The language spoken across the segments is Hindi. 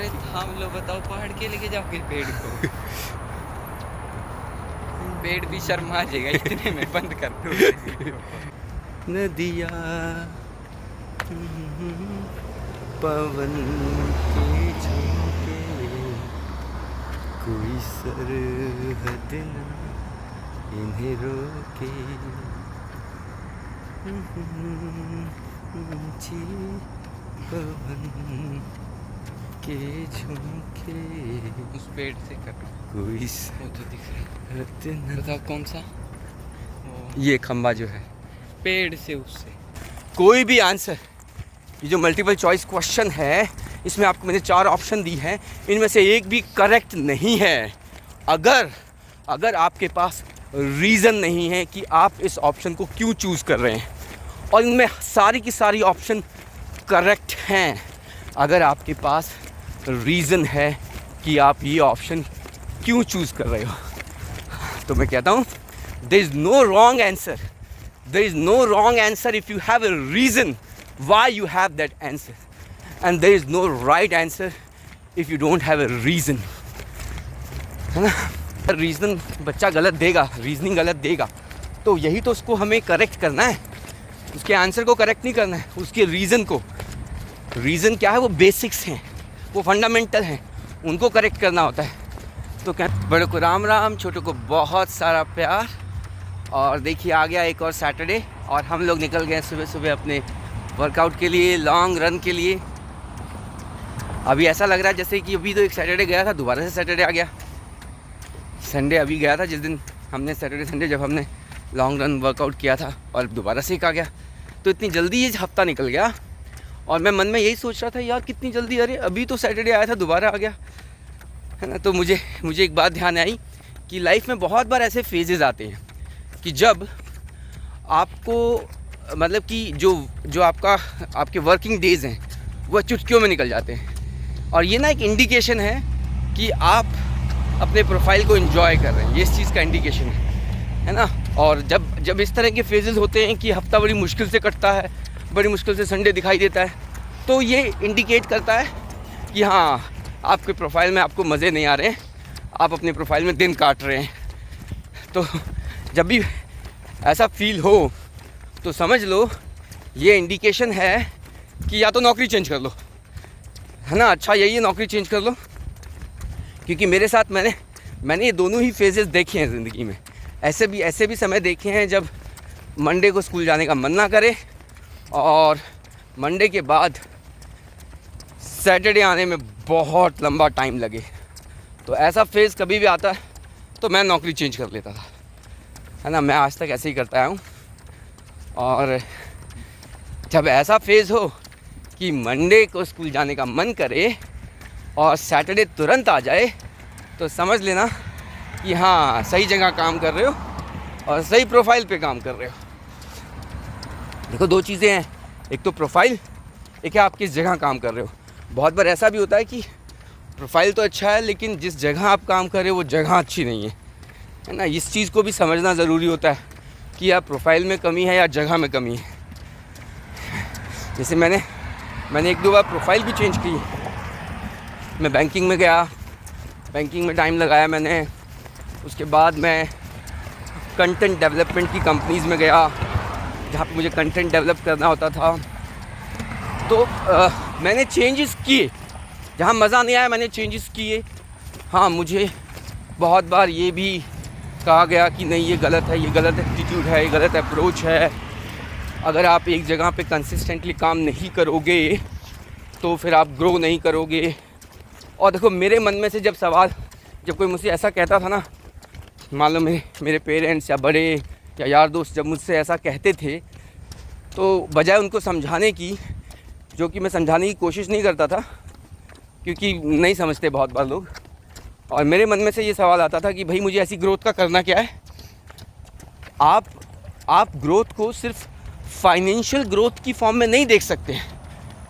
अरे थाम लो, बताओ पहाड़ के लेके जाओगे पेड़ को? पेड़ भी शर्मा जाएगा इतने में, बंद कर दो। नदिया पवन के झोंके, कोई सरहद न इन्हें रोके। जी पवन के झोंके, उस पेड़ से कर रहा हूँ, कोई वो तो दिख रहा है। सरहद न। बताओ कौन सा? वो ये खंबा जो है, पेड़ से उससे। कोई भी आंसर। ये जो मल्टीपल चॉइस क्वेश्चन है, इसमें आपको मैंने 4 ऑप्शन दी हैं, इनमें से एक भी करेक्ट नहीं है। अगर आपके पास रीज़न नहीं है कि आप इस ऑप्शन को क्यों चूज़ कर रहे हैं, और इनमें सारी की सारी ऑप्शन करेक्ट हैं, अगर आपके पास रीज़न है कि आप ये ऑप्शन क्यों चूज़ कर रहे हो, तो मैं कहता हूँ there is no wrong answer. There is no wrong answer if you have a reason why you have that answer, and there is no right answer if you don't have a reason. है ना? रीज़न बच्चा गलत देगा, रीजनिंग गलत देगा, तो यही तो उसको हमें करेक्ट करना है। उसके आंसर को करेक्ट नहीं करना है, उसके रीज़न को। रीज़न क्या है? वो बेसिक्स हैं, वो फंडामेंटल हैं, उनको करेक्ट करना होता है। तो क्या, बड़ों को राम राम, छोटों को बहुत सारा प्यार। और देखिए आ गया एक और सैटरडे, और हम लोग निकल गए सुबह सुबह अपने वर्कआउट के लिए, लॉन्ग रन के लिए। अभी ऐसा लग रहा है जैसे कि अभी तो एक सैटरडे गया था, दोबारा से सैटरडे आ गया। संडे अभी गया था, जिस दिन हमने सैटरडे संडे जब हमने लॉन्ग रन वर्कआउट किया था, और दोबारा से एक आ गया। तो इतनी जल्दी ये हफ्ता निकल गया, और मैं मन में यही सोच रहा था, यार कितनी जल्दी, अरे अभी तो सैटरडे आया था, दोबारा आ गया, है ना। तो मुझे एक बात ध्यान आई कि लाइफ में बहुत बार ऐसे फेजेस आते हैं कि जब आपको, मतलब कि जो आपके वर्किंग डेज़ हैं वो चुटकियों में निकल जाते हैं, और ये ना एक इंडिकेशन है कि आप अपने प्रोफाइल को एंजॉय कर रहे हैं, ये इस चीज़ का इंडिकेशन है ना। और जब इस तरह के फेजेस होते हैं कि हफ्ता बड़ी मुश्किल से कटता है, बड़ी मुश्किल से संडे दिखाई देता है, तो ये इंडिकेट करता है कि हाँ, आपके प्रोफाइल में आपको मज़े नहीं आ रहे हैं, आप अपने प्रोफाइल में दिन काट रहे हैं। तो जब भी ऐसा फील हो तो समझ लो ये इंडिकेशन है कि या तो नौकरी चेंज कर लो, है ना। अच्छा यही है, नौकरी चेंज कर लो, क्योंकि मेरे साथ मैंने ये दोनों ही फेजेस देखे हैं ज़िंदगी में। ऐसे भी समय देखे हैं जब मंडे को स्कूल जाने का मन ना करे, और मंडे के बाद सैटरडे आने में बहुत लंबा टाइम लगे। तो ऐसा फेज़ कभी भी आता है तो मैं नौकरी चेंज कर लेता था, है ना। मैं आज तक ऐसे ही करता आया हूँ। और जब ऐसा फेज़ हो कि मंडे को स्कूल जाने का मन करे और सैटरडे तुरंत आ जाए, तो समझ लेना कि हाँ, सही जगह काम कर रहे हो और सही प्रोफाइल पे काम कर रहे हो। देखो, 2 चीज़ें हैं, एक तो प्रोफाइल, एक है आप किस जगह काम कर रहे हो। बहुत बार ऐसा भी होता है कि प्रोफाइल तो अच्छा है, लेकिन जिस जगह आप काम कर रहे हो वो जगह अच्छी नहीं है ना। इस चीज़ को भी समझना ज़रूरी होता है कि या प्रोफाइल में कमी है या जगह में कमी है। जैसे मैंने 1-2 बार प्रोफाइल भी चेंज की। मैं बैंकिंग में गया, बैंकिंग में टाइम लगाया मैंने, उसके बाद मैं कंटेंट डेवलपमेंट की कंपनीज़ में गया जहाँ पे मुझे कंटेंट डेवलप करना होता था। तो मैंने चेंजेस किए, जहाँ मज़ा नहीं आया मैंने चेंजेस किए। हाँ, मुझे बहुत बार ये भी कहा गया कि नहीं ये गलत है, ये गलत एटीट्यूड है, ये गलत अप्रोच है। अगर आप एक जगह पे कंसिस्टेंटली काम नहीं करोगे तो फिर आप ग्रो नहीं करोगे। और देखो, मेरे मन में से जब कोई मुझसे ऐसा कहता था ना, मान लो मेरे पेरेंट्स या बड़े या यार दोस्त जब मुझसे ऐसा कहते थे, तो बजाय उनको समझाने की, जो कि मैं समझाने की कोशिश नहीं करता था क्योंकि नहीं समझते बहुत बार लोग, और मेरे मन में से ये सवाल आता था कि भाई मुझे ऐसी ग्रोथ का करना क्या है। आप ग्रोथ को सिर्फ फाइनेंशियल ग्रोथ की फॉर्म में नहीं देख सकते हैं,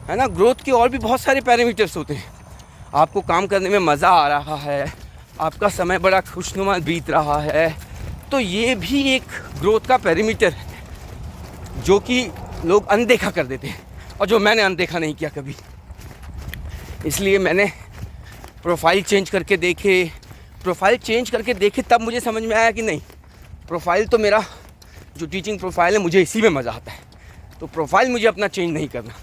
है ना। ग्रोथ के और भी बहुत सारे पैरामीटर्स होते हैं। आपको काम करने में मज़ा आ रहा है, आपका समय बड़ा खुशनुमा बीत रहा है, तो ये भी एक ग्रोथ का पैरामीटर है जो कि लोग अनदेखा कर देते हैं, और जो मैंने अनदेखा नहीं किया कभी। इसलिए मैंने प्रोफाइल चेंज करके देखे तब मुझे समझ में आया कि नहीं, प्रोफाइल तो मेरा जो टीचिंग प्रोफाइल है मुझे इसी में मज़ा आता है, तो प्रोफाइल मुझे अपना चेंज नहीं करना।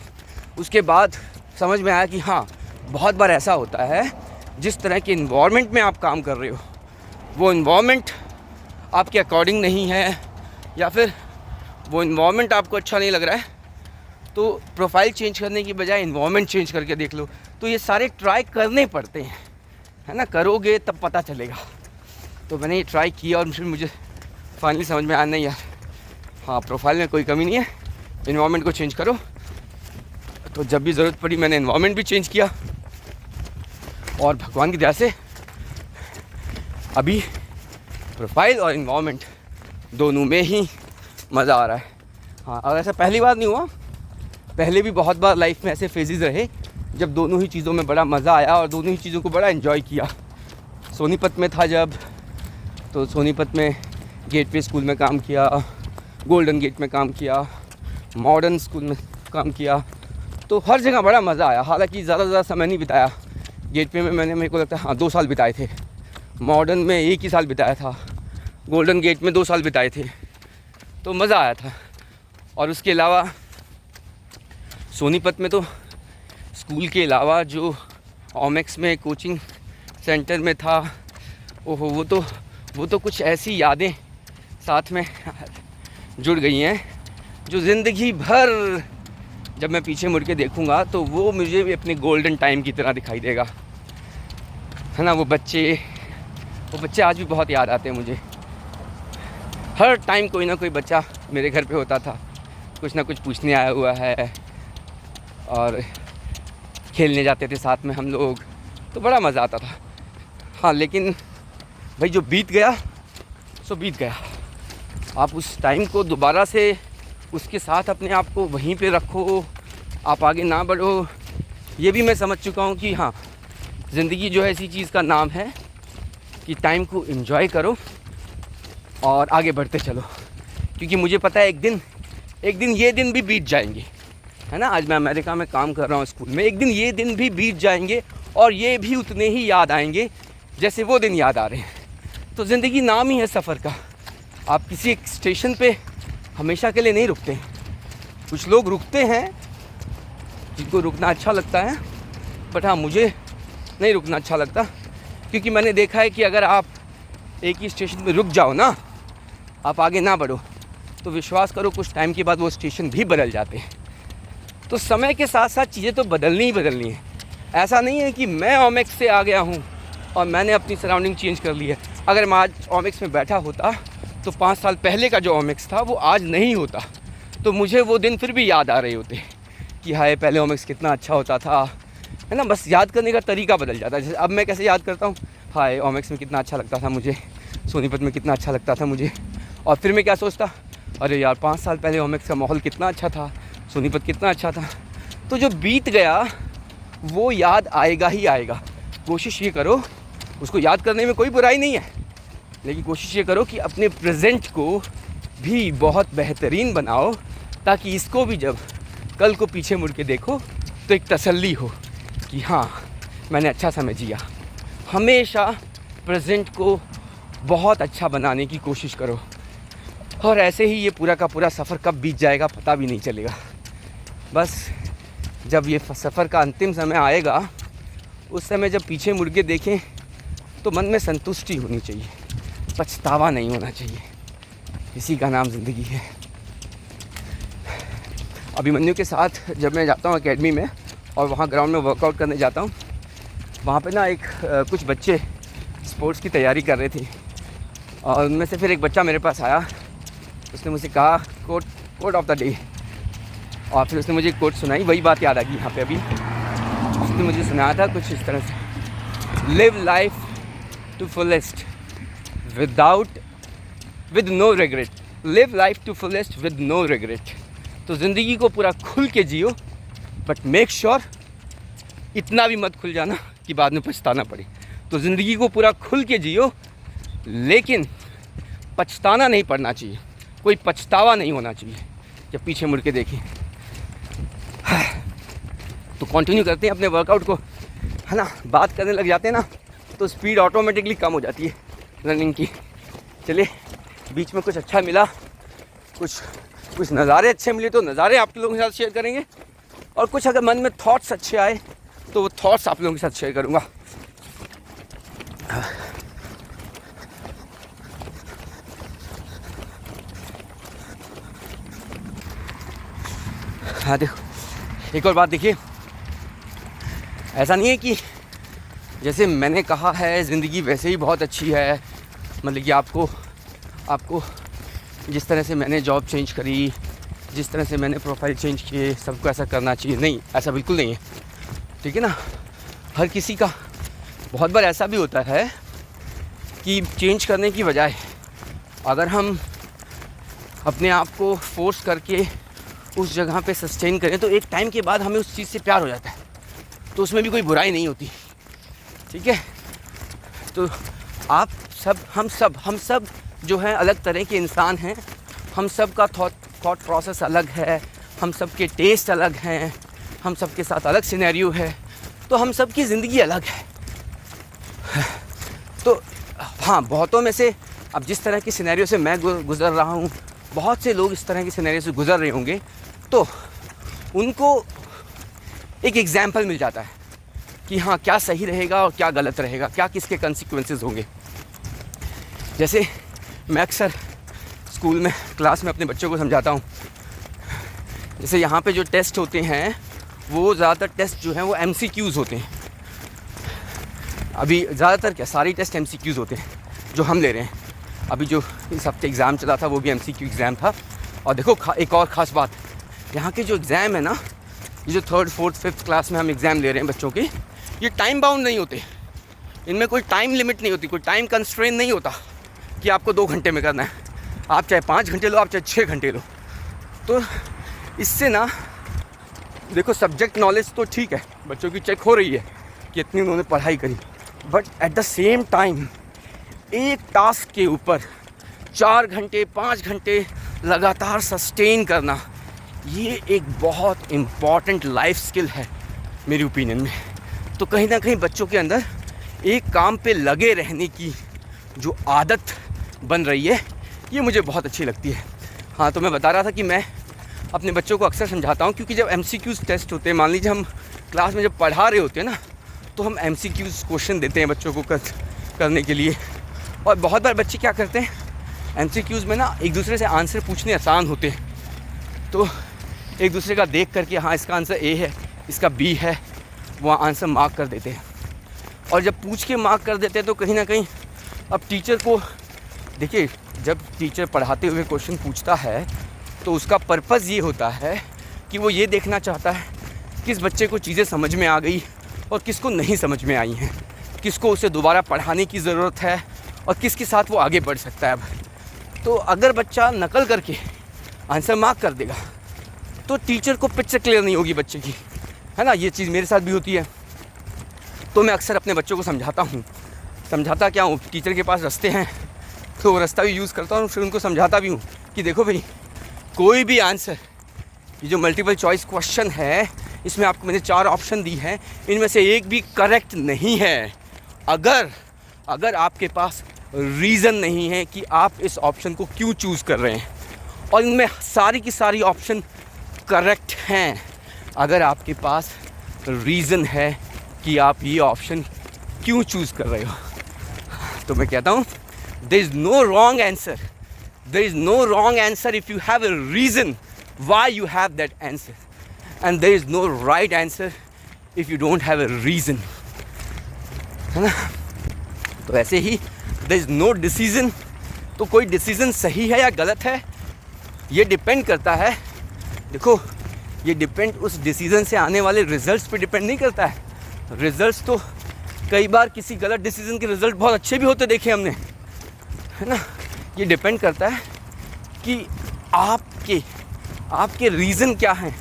उसके बाद समझ में आया कि हाँ, बहुत बार ऐसा होता है जिस तरह के इन्वायरमेंट में आप काम कर रहे हो वो इन्वायरमेंट आपके अकॉर्डिंग नहीं है, या फिर वो इन्वायरमेंट आपको अच्छा नहीं लग रहा है, तो प्रोफाइल चेंज करने की बजाय इन्वायरमेंट चेंज करके देख लो। तो ये सारे ट्राई करने पड़ते हैं, है ना, करोगे तब पता चलेगा। तो मैंने ये ट्राई किया और फिर मुझे फाइनली समझ में आया नहीं यार, हाँ प्रोफाइल में कोई कमी नहीं है, इन्वायरमेंट को चेंज करो। तो जब भी ज़रूरत पड़ी मैंने इन्वायरमेंट भी चेंज किया और भगवान की दया से अभी प्रोफाइल और इन्वायरमेंट दोनों में ही मज़ा आ रहा है। हाँ, और ऐसा पहली बार नहीं हुआ, पहले भी बहुत बार लाइफ में ऐसे फेजेस रहे जब दोनों ही चीज़ों में बड़ा मज़ा आया और दोनों ही चीज़ों को बड़ा एंजॉय किया। सोनीपत में था जब, तो सोनीपत में गेटवे स्कूल में काम किया, गोल्डन गेट में काम किया, मॉडर्न स्कूल में काम किया, तो हर जगह बड़ा मज़ा आया। हालांकि ज़्यादा समय नहीं बिताया गेटवे में, मैंने मेरे को लगता है हाँ 2 साल बिताए थे, मॉडर्न में 1 ही साल बिताया था, गोल्डन गेट में 2 साल बिताए थे, तो मज़ा आया था। और उसके अलावा सोनीपत में तो स्कूल के अलावा जो ओमेक्स में कोचिंग सेंटर में था, ओहो वो तो कुछ ऐसी यादें साथ में जुड़ गई हैं जो ज़िंदगी भर जब मैं पीछे मुड़ के देखूँगा तो वो मुझे भी अपने गोल्डन टाइम की तरह दिखाई देगा, है ना। वो बच्चे आज भी बहुत याद आते हैं मुझे। हर टाइम कोई ना कोई बच्चा मेरे घर पे होता था, कुछ ना कुछ पूछने आया हुआ है, और खेलने जाते थे साथ में हम लोग, तो बड़ा मज़ा आता था। हाँ, लेकिन भाई जो बीत गया सो बीत गया। आप उस टाइम को दोबारा से उसके साथ अपने आप को वहीं पे रखो, आप आगे ना बढ़ो। ये भी मैं समझ चुका हूँ कि हाँ, ज़िंदगी जो है ऐसी चीज़ का नाम है कि टाइम को एंजॉय करो और आगे बढ़ते चलो, क्योंकि मुझे पता है एक दिन ये दिन भी बीत जाएंगे, है ना। आज मैं अमेरिका में काम कर रहा हूँ स्कूल में, एक दिन ये दिन भी बीत जाएंगे और ये भी उतने ही याद आएंगे जैसे वो दिन याद आ रहे हैं। तो ज़िंदगी नाम ही है सफ़र का। आप किसी एक स्टेशन पे हमेशा के लिए नहीं रुकते हैं। कुछ लोग रुकते हैं जिनको रुकना अच्छा लगता है, बट हाँ, मुझे नहीं रुकना अच्छा लगता, क्योंकि मैंने देखा है कि अगर आप एक ही स्टेशन पे रुक जाओ ना, आप आगे ना बढ़ो, तो विश्वास करो कुछ टाइम के बाद वो स्टेशन भी बदल जाते हैं। तो समय के साथ साथ चीज़ें तो बदलनी ही बदलनी है। ऐसा नहीं है कि मैं ओमेक्स से आ गया हूँ और मैंने अपनी सराउंडिंग चेंज कर ली है। अगर मैं आज ओमेक्स में बैठा होता तो 5 साल पहले का जो ओमेक्स था वो आज नहीं होता, तो मुझे वो दिन फिर भी याद आ रहे होते कि हाय पहले ओमेक्स कितना अच्छा होता था, है ना। बस याद करने का तरीका बदल जाता है। जैसे अब मैं कैसे याद करता हूँ, हाय ओमेक्स में कितना अच्छा लगता था मुझे, सोनीपत में कितना अच्छा लगता था मुझे, और फिर मैं क्या सोचता, अरे यार 5 साल पहले ओमेक्स का माहौल कितना अच्छा था, सोनीपत कितना अच्छा था। तो जो बीत गया वो याद आएगा ही आएगा। कोशिश ये करो, उसको याद करने में कोई बुराई नहीं है, लेकिन कोशिश ये करो कि अपने प्रेजेंट को भी बहुत बेहतरीन बनाओ, ताकि इसको भी जब कल को पीछे मुड़ के देखो तो एक तसल्ली हो कि हाँ, मैंने अच्छा समय जिया। हमेशा प्रेजेंट को बहुत अच्छा बनाने की कोशिश करो, और ऐसे ही ये पूरा का पूरा सफ़र कब बीत जाएगा पता भी नहीं चलेगा। बस जब ये सफ़र का अंतिम समय आएगा, उस समय जब पीछे मुड़ के देखें तो मन में संतुष्टि होनी चाहिए, पछतावा नहीं होना चाहिए। इसी का नाम ज़िंदगी है। अभिमन्यु के साथ जब मैं जाता हूँ एकेडमी में और वहाँ ग्राउंड में वर्कआउट करने जाता हूँ, वहाँ पे ना कुछ बच्चे स्पोर्ट्स की तैयारी कर रहे थे, और उनमें से फिर एक बच्चा मेरे पास आया। उसने मुझसे कहा कोट ऑफ द डे, और फिर उसने मुझे कोट सुनाई। वही बात याद आ गई यहाँ पे अभी। उसने मुझे सुनाया था कुछ इस तरह से, live life to fullest with no regret, live life to fullest with no regret. तो ज़िंदगी को पूरा खुल के जियो, बट मेक श्योर इतना भी मत खुल जाना कि बाद में पछताना पड़े। तो ज़िंदगी को पूरा खुल के जियो, लेकिन पछताना नहीं पड़ना चाहिए, कोई पछतावा नहीं होना चाहिए जब पीछे मुड़ के देखें। तो कंटिन्यू करते हैं अपने वर्कआउट को। है ना, बात करने लग जाते हैं ना तो स्पीड ऑटोमेटिकली कम हो जाती है रनिंग की। चलिए, बीच में कुछ अच्छा मिला, कुछ नज़ारे अच्छे मिले तो नज़ारे आप लोगों के साथ शेयर करेंगे, और कुछ अगर मन में थॉट्स अच्छे आए तो वो थॉट्स आप लोगों के साथ शेयर करूँगा। हाँ देखो, एक और बात देखिए, ऐसा नहीं है कि जैसे मैंने कहा है ज़िंदगी वैसे ही बहुत अच्छी है, मतलब कि आपको जिस तरह से मैंने जॉब चेंज करी, जिस तरह से मैंने प्रोफाइल चेंज किए, सबको ऐसा करना चाहिए। नहीं, ऐसा बिल्कुल नहीं है, ठीक है ना। हर किसी का बहुत बार ऐसा भी होता है कि चेंज करने की बजाय अगर हम अपने आप को फोर्स करके उस जगह पे सस्टेन करें तो एक टाइम के बाद हमें उस चीज़ से प्यार हो जाता है, तो उसमें भी कोई बुराई नहीं होती, ठीक है। तो आप सब, हम सब जो हैं अलग तरह के इंसान हैं, हम सब का थॉट प्रोसेस अलग है, हम सब के टेस्ट अलग हैं, हम सब के साथ अलग सिनेरियो है, तो हम सब की ज़िंदगी अलग है। तो हाँ, बहुतों में से अब जिस तरह की सिनेरियो से मैं गुज़र रहा हूँ, बहुत से लोग इस तरह की सिनेरियो से गुज़र रहे होंगे, तो उनको एक एग्जाम्पल मिल जाता है कि हाँ, क्या सही रहेगा और क्या गलत रहेगा, क्या किसके कंसिक्वेंसेस होंगे। जैसे मैं अक्सर स्कूल में, क्लास में अपने बच्चों को समझाता हूँ, जैसे यहाँ पे जो टेस्ट होते हैं वो ज़्यादातर टेस्ट जो हैं वो MCQs होते हैं। अभी ज़्यादातर क्या, सारी टेस्ट MCQs होते हैं जो हम ले रहे हैं। अभी जो इस हफ्ते एग्ज़ाम चला था वो भी MCQ एग्ज़ाम था। और देखो एक और ख़ास बात, यहाँ के जो एग्ज़ाम है ना, ये जो 3rd 4th 5th क्लास में हम एग्ज़ाम ले रहे हैं बच्चों के, ये टाइम बाउंड नहीं होते, इनमें कोई टाइम लिमिट नहीं होती, कोई टाइम कंस्ट्रेन नहीं होता कि आपको 2 घंटे में करना है। आप चाहे 5 घंटे लो, आप चाहे 6 घंटे लो। तो इससे ना देखो, सब्जेक्ट नॉलेज तो ठीक है, बच्चों की चेक हो रही है कि इतनी उन्होंने पढ़ाई करी, but at the same time एक टास्क के ऊपर 4 घंटे 5 घंटे लगातार सस्टेन करना, ये एक बहुत इम्पॉर्टेंट लाइफ स्किल है मेरी ओपिनियन में। तो कहीं ना कहीं बच्चों के अंदर एक काम पे लगे रहने की जो आदत बन रही है, ये मुझे बहुत अच्छी लगती है। हाँ, तो मैं बता रहा था कि मैं अपने बच्चों को अक्सर समझाता हूँ, क्योंकि जब MCQs टेस्ट होते हैं, मान लीजिए हम क्लास में जब पढ़ा रहे होते हैं ना, तो हम MCQs क्वेश्चन देते हैं बच्चों को करने के लिए। और बहुत बार बच्चे क्या करते हैं, MCQs में ना एक दूसरे से आंसर पूछने आसान होते हैं, तो एक दूसरे का देख करके हाँ इसका आंसर A है, इसका B है, वो आंसर मार्क कर देते हैं। और जब पूछ के मार्क कर देते हैं तो कहीं ना कहीं अब टीचर को, देखिए, जब टीचर पढ़ाते हुए क्वेश्चन पूछता है तो उसका पर्पज़ ये होता है कि वो ये देखना चाहता है किस बच्चे को चीज़ें समझ में आ गई और किसको नहीं समझ में आई हैं, किसको उसे दोबारा पढ़ाने की ज़रूरत है और किसके साथ वो आगे बढ़ सकता है। अब तो अगर बच्चा नकल करके आंसर मार्क कर देगा तो टीचर को पिक्चर क्लियर नहीं होगी बच्चे की, है ना। ये चीज़ मेरे साथ भी होती है। तो मैं अक्सर अपने बच्चों को समझाता क्या हूँ, टीचर के पास रास्ते हैं तो वो रास्ता भी यूज़ करता हूँ, फिर उनको समझाता भी हूँ कि देखो भाई, कोई भी आंसर, ये जो मल्टीपल चॉइस क्वेश्चन है, इसमें आपको मैंने 4 ऑप्शन दी हैं, इनमें से एक भी करेक्ट नहीं है अगर आपके पास रीज़न नहीं है कि आप इस ऑप्शन को क्यों चूज़ कर रहे हैं। और इनमें सारी की सारी ऑप्शन करेक्ट हैं अगर आपके पास रीज़न है कि आप ये ऑप्शन क्यों चूज़ कर रहे हो। तो मैं कहता हूँ, there is no wrong answer. There is no wrong answer if you have a reason why you have that answer. And there is no right answer if you don't have a reason. है ना। तो ऐसे ही there is no decision. तो कोई डिसीज़न सही है या गलत है, ये डिपेंड करता है, देखो, ये डिपेंड उस डिसीज़न से आने वाले रिजल्ट्स पे डिपेंड नहीं करता है। रिजल्ट्स तो कई बार किसी गलत डिसीज़न के रिज़ल्ट बहुत अच्छे भी होते देखे हमने, है ना। ये डिपेंड करता है कि आपके रीज़न क्या हैं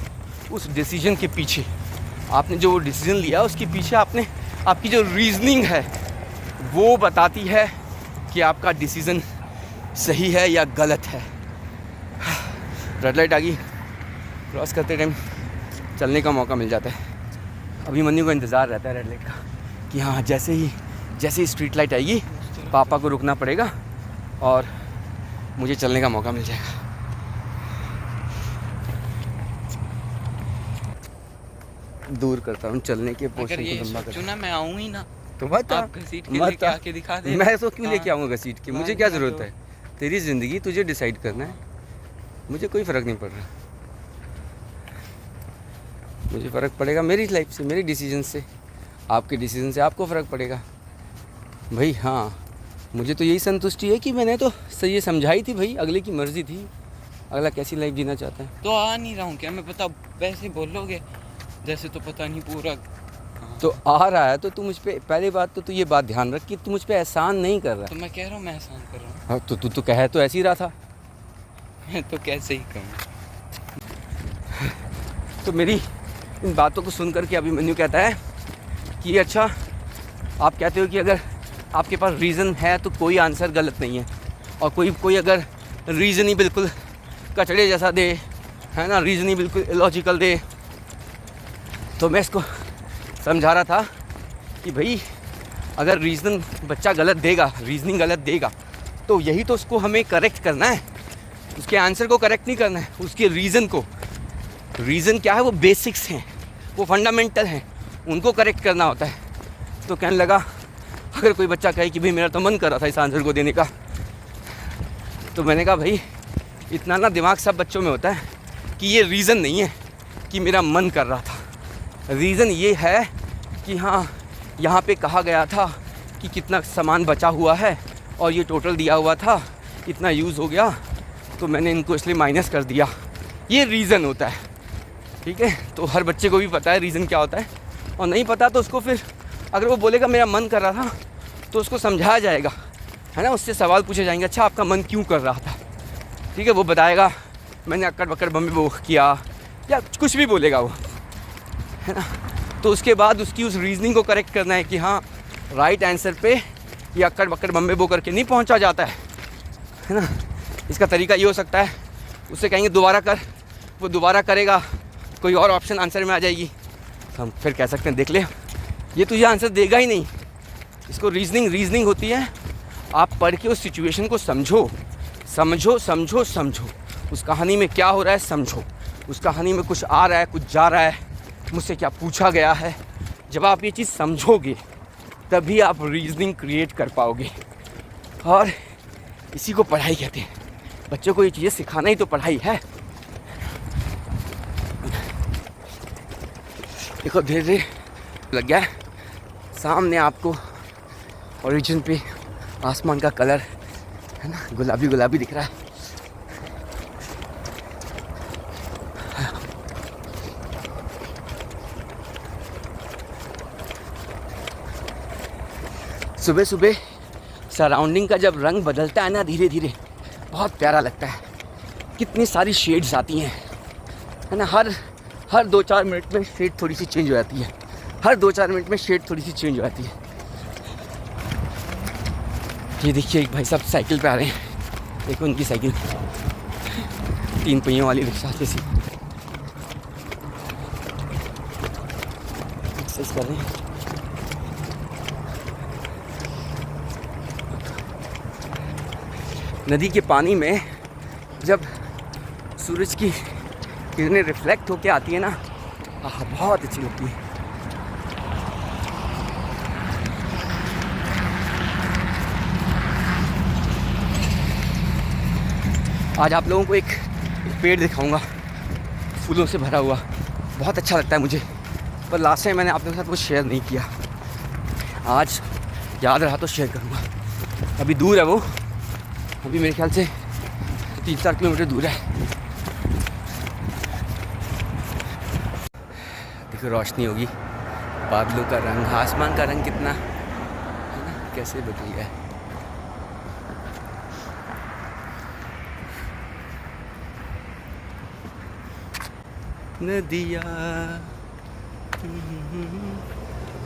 उस डिसीजन के पीछे। आपने जो डिसीजन लिया उसके पीछे आपकी जो रीजनिंग है वो बताती है कि आपका डिसीजन सही है या गलत है। रेड लाइट आ गई, क्रॉस करते टाइम चलने का मौका मिल जाता है। अभी मन्नू को इंतज़ार रहता है रेड लाइट का। कि हाँ जैसे ही स्ट्रीट लाइट आएगी पापा को रुकना पड़ेगा और मुझे चलने का मौका मिल जाएगा। दूर करता हूँ चलने के पोर्शन को लंबा करता चुना मैं आऊँ ही ना तो मत आप घसीट के लेके आके दिखा दे। मैं तो क्यों लेके आऊँगा घसीट के, मुझे क्या ज़रूरत है? तेरी ज़िंदगी तुझे डिसाइड करना है, मुझे कोई फ़र्क नहीं पड़ रहा। मुझे फ़र्क पड़ेगा मेरी लाइफ से, मेरे डिसीजन से। आपके डिसीजन से आपको फ़र्क पड़ेगा भाई। हाँ मुझे तो यही संतुष्टि है कि मैंने तो सही ये समझाई थी भाई, अगले की मर्ज़ी थी, अगला कैसी लाइफ जीना चाहता है। तो आ नहीं रहा हूँ क्या मैं? पता वैसे बोलोगे जैसे तो पता नहीं पूरा। तो आ रहा है तो तू मुझ पे, पहली बात तो तू ये बात ध्यान रख कि तू मुझ पे एहसान नहीं कर रहा। तो मैं कह रहा हूँ मैं एहसान कर रहा हूँ। हाँ तो तू तो कह तो ऐसे ही रहा था। मैं तो कैसे ही कहूँ। तो मेरी इन बातों को सुन कर के अभिमन्यु कहता है कि अच्छा आप कहते हो कि अगर आपके पास रीज़न है तो कोई आंसर गलत नहीं है, और कोई अगर रीज़न ही बिल्कुल कचड़े जैसा दे, है ना, रीज़न ही बिल्कुल इलॉजिकल दे, तो मैं इसको समझा रहा था कि भाई अगर रीज़न बच्चा गलत देगा, रीज़निंग गलत देगा, तो यही तो उसको हमें करेक्ट करना है, उसके आंसर को करेक्ट नहीं करना है, उसके रीज़न को। रीज़न क्या है? वो बेसिक्स हैं, वो फंडामेंटल हैं, उनको करेक्ट करना होता है। तो कहने लगा अगर कोई बच्चा कहे कि भाई मेरा तो मन कर रहा था इस आंसर को देने का, तो मैंने कहा भाई इतना ना दिमाग सब बच्चों में होता है कि ये रीज़न नहीं है कि मेरा मन कर रहा था। रीज़न ये है कि हाँ यहाँ पे कहा गया था कि कितना सामान बचा हुआ है और ये टोटल दिया हुआ था, इतना यूज़ हो गया, तो मैंने इनको इसलिए माइनस कर दिया। ये रीज़न होता है, ठीक है। तो हर बच्चे को भी पता है रीज़न क्या होता है, और नहीं पता तो उसको फिर अगर वो बोलेगा मेरा मन कर रहा था तो उसको समझाया जाएगा, है ना, उससे सवाल पूछे जाएंगे, अच्छा आपका मन क्यों कर रहा था, ठीक है। वो बताएगा मैंने अक्कड़ बक्कड़ बम्बे वो किया या कुछ भी बोलेगा वो, है ना। तो उसके बाद उसकी उस रीज़निंग को करेक्ट करना है कि हाँ राइट आंसर पे ये अक्कड़ बक्कड़ बम्बे बो करके नहीं पहुंचा जाता है ना। इसका तरीका ये हो सकता है, उससे कहेंगे दोबारा कर, वो दोबारा करेगा, कोई और ऑप्शन आंसर में आ जाएगी, तो हम फिर कह सकते हैं देख ले ये तुझे आंसर देगा ही नहीं। इसको रीज़निंग होती है, आप पढ़ के उस सिचुएशन को समझो, उस कहानी में क्या हो रहा है समझो, उस कहानी में कुछ आ रहा है, कुछ जा रहा है, मुझसे क्या पूछा गया है। जब आप ये चीज़ समझोगे तभी आप रीज़निंग क्रिएट कर पाओगे, और इसी को पढ़ाई कहते हैं। बच्चों को ये चीज़ें सिखाना ही तो पढ़ाई है। देखो धीरे धीरे लग गया है सामने आपको ओरिजिन पे आसमान का कलर, है ना, गुलाबी गुलाबी दिख रहा है। सुबह सुबह सराउंडिंग का जब रंग बदलता है ना धीरे धीरे, बहुत प्यारा लगता है। कितनी सारी शेड्स आती हैं, है ना, हर 2-4 मिनट में शेड थोड़ी सी चेंज हो जाती है, हर 2-4 मिनट में शेड थोड़ी सी चेंज हो जाती है। ये देखिए एक भाई साहब साइकिल पे आ रहे हैं, देखो उनकी साइकिल 3 पहियों वाली रिक्शा जैसी एक्सरसाइज कर रहे हैं। नदी के पानी में जब सूरज की किरणें रिफ्लेक्ट होके आती है ना, बहुत अच्छी लगती है। आज आप लोगों को एक पेड़ दिखाऊंगा फूलों से भरा हुआ, बहुत अच्छा लगता है मुझे, पर लास्ट टाइम मैंने आप लोगों के साथ वो शेयर नहीं किया, आज याद रहा तो शेयर करूंगा। अभी दूर है वो, अभी मेरे ख्याल से 3-4 किलोमीटर दूर है। देखो रोशनी होगी, बादलों का रंग, आसमान का रंग कितना, है ना, कैसे बदल गया है। नदिया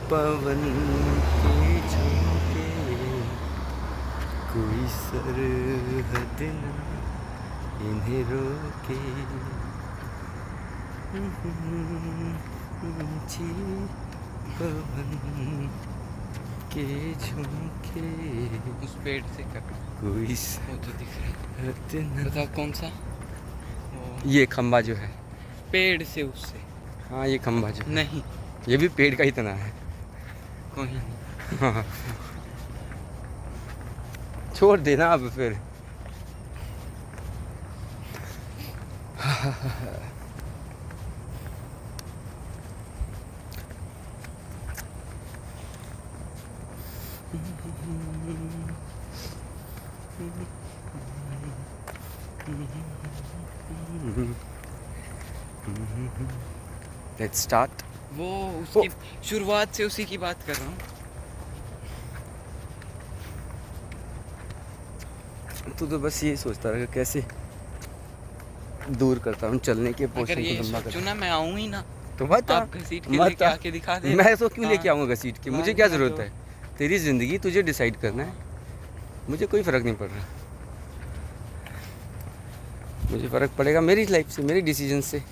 पवन के झोंके, कोई सरहद न इन्हें रोके, पवन के झुमके उस पेड़ से कर, कोई वो तो दिख रहा है। साथ न- बताओ कौन सा? वो ये खंबा जो है, पेड़ से उससे हाँ ये खंबा जो है, नहीं, ये भी पेड़ का ही तना है। कोई नहीं। हाँ छोड़ देना अब फिर। Let's start. वो उसकी शुरुआत से उसी की बात कर रहा हूँ। तू तो बस ये सोचता रहा कैसे दूर करता हूँ चलने के अगर पोर्शन ये को लंबा सोचो करता। ना मैं आऊँ ही ना, तो मत आ, आप घसीट के मत लेके आ। आके दिखा दे। मैं तो क्यों लेके हाँ। आऊँगा घसीट के, मुझे हाँ, क्या मैं ज़रूरत तो- है? तेरी ज़िंदगी तुझे डिसाइड करना है, मुझे कोई फ़र्क नहीं पड़ रहा। मुझे फ़र्क पड़ेगा मेरी लाइफ से, मेरी डिसीजन से।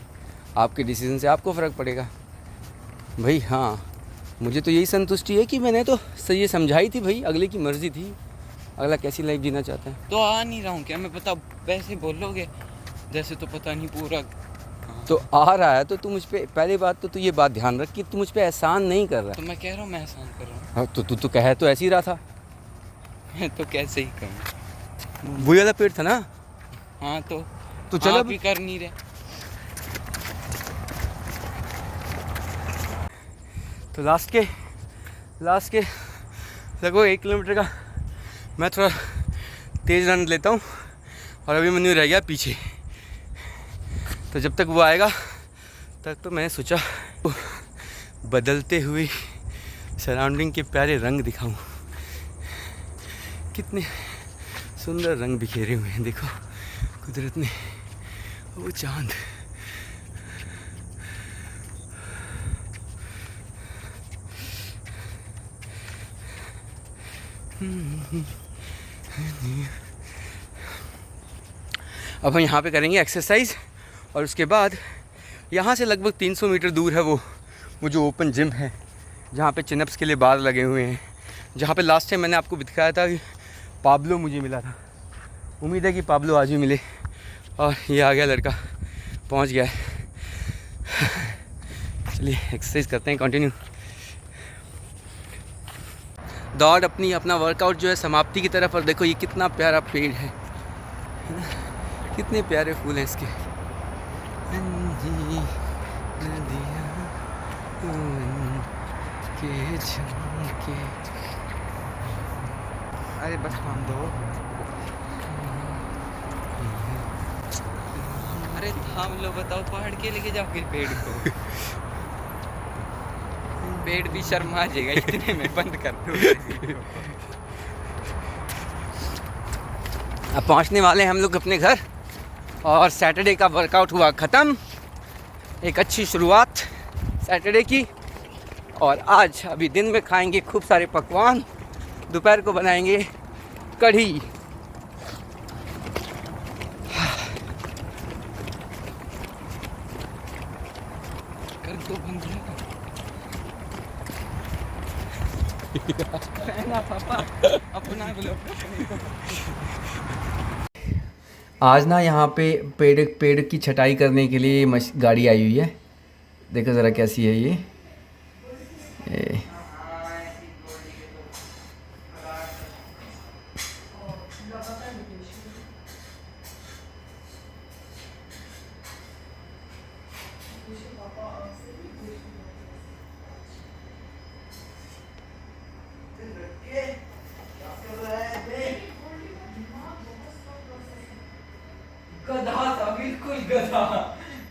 आपके डिसीजन से आपको फ़र्क पड़ेगा भाई। हाँ मुझे तो यही संतुष्टि है कि मैंने तो सही समझाई थी भाई, अगले की मर्ज़ी थी, अगला कैसी लाइफ जीना चाहता है। तो आ नहीं रहा हूँ क्या मैं? बताओ वैसे बोलोगे जैसे तो पता नहीं पूरा। तो आ रहा है तो तू मुझ पे, पहली बात तो तू ये बात ध्यान रख कि तू मुझ पे एहसान नहीं कर रहा तो मैं कह रहा हूँ मैं एहसान कर रहा हूँ। है। हाँ, तो तू तो कह तो ऐसे ही रहा था। मैं तो कैसे ही कहूँ। वही वाला पेड़ था ना, हाँ तो चलो आप ही कर नहीं रहे। तो लास्ट के लगभग 1 किलोमीटर का मैं थोड़ा तेज़ रन लेता हूँ और अभी मनु रह गया पीछे। तो जब तक वो आएगा तक तो मैंने सोचा बदलते हुए सराउंडिंग के प्यारे रंग दिखाऊं। कितने सुंदर रंग बिखेरे हुए हैं देखो कुदरत ने, वो चांद। अब हम यहाँ पे करेंगे एक्सरसाइज और उसके बाद यहाँ से लगभग 300 मीटर दूर है वो जो ओपन जिम है जहाँ पे चिनअप्स के लिए बार लगे हुए हैं, जहाँ पे लास्ट टाइम मैंने आपको दिखाया था कि पाब्लो मुझे मिला था। उम्मीद है कि पाब्लो आज भी मिले। और ये आ गया लड़का, पहुँच गया है। चलिए एक्सरसाइज करते हैं कंटिन्यू। दौड़ अपना वर्कआउट जो है समाप्ति की तरफ। और देखो ये कितना प्यारा पेड़ है ना, कितने प्यारे फूल हैं इसके। अरे बस हम दो। अरे थाम लो, बताओ पहाड़ के लेके जाओ फिर पेड़ को। पेड़ भी शर्मा जाएगा इतने में, बंद कर दो। अब पहुंचने वाले हैं हम लोग अपने घर और सैटरडे का वर्कआउट हुआ ख़त्म। एक अच्छी शुरुआत सैटरडे की। और आज अभी दिन में खाएंगे खूब सारे पकवान, दोपहर को बनाएंगे कढ़ी। कर दो बंद। पापा अपना आज ना यहाँ पे पेड़ की छटाई करने के लिए गाड़ी आई हुई है। देखो ज़रा कैसी है ये। गधा था, बिल्कुल गधा,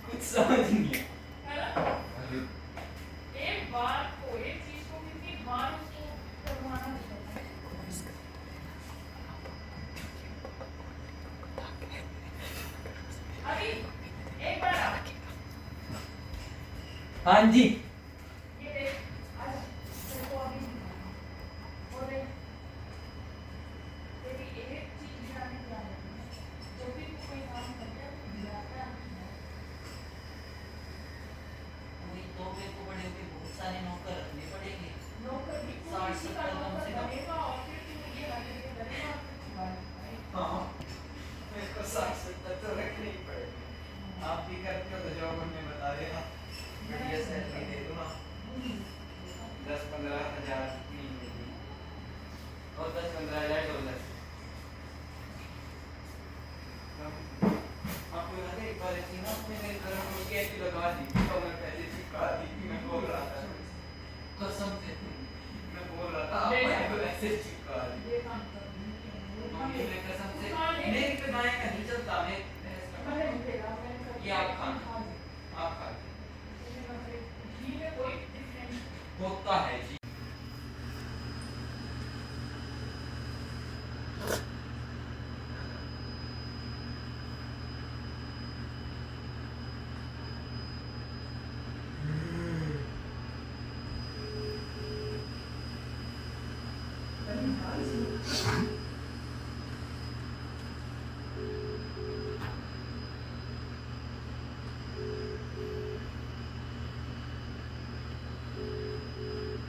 कुछ समझ नहीं। एक बार को एक चीज को कितनी बार उसको करवाना होता है। अभी एक बार आ। हाँ जी ये देख, आजा, तेरे को अभी वो देख, तेरी एक चीज गिराने की आदत है। जब भी तू कोई काम करता है तो गिराता है। तो मेरे को बड़े होके बहुत सारे नौकर रखने पड़ेंगे। नौकर भी 60-70 कम 15,000 नहीं मिली और 10-15,000 डॉलर। आपको याद है एक बार ऐसी ना मैंने गर्म रोटी ऐसी लगा दी थी और मैं पहले चिपका दी थी। मैं बोल रहा था कसम से मैं बोल रहा था आप को ऐसे चिपका दी। ये काम कर रही हूँ। मम्मी ने कसम से मेरे पे दाएं का नहीं चलता मैं मैंने नहीं देखा, मैंने कहा ये आप खाना खा ली। आप खा मैंने कहा फिर घी में कोई different होता है जी।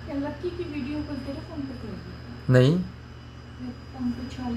क्या लक्की की वीडियो कॉल तेरे फोन पे कर दी? नहीं मैं पंप छाल